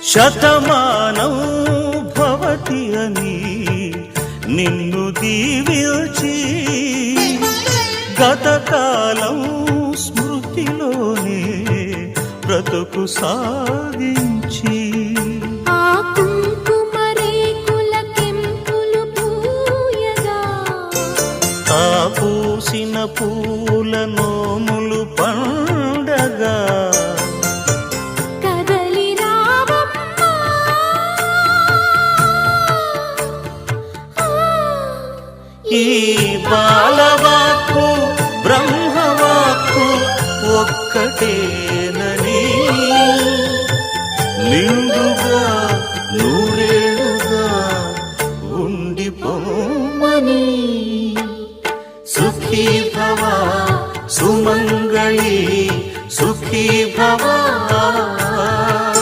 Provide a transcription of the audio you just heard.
శతమానం భవతి అని నిన్ను దీవించి గతకాలం స్మృతిలోనే బ్రతుకు సాగించి పూసిన పూల నోములు పండగా కదలి రావమ్మా ఈ బాలవాక్కు బ్రహ్మవాక్కు ఒక్కటే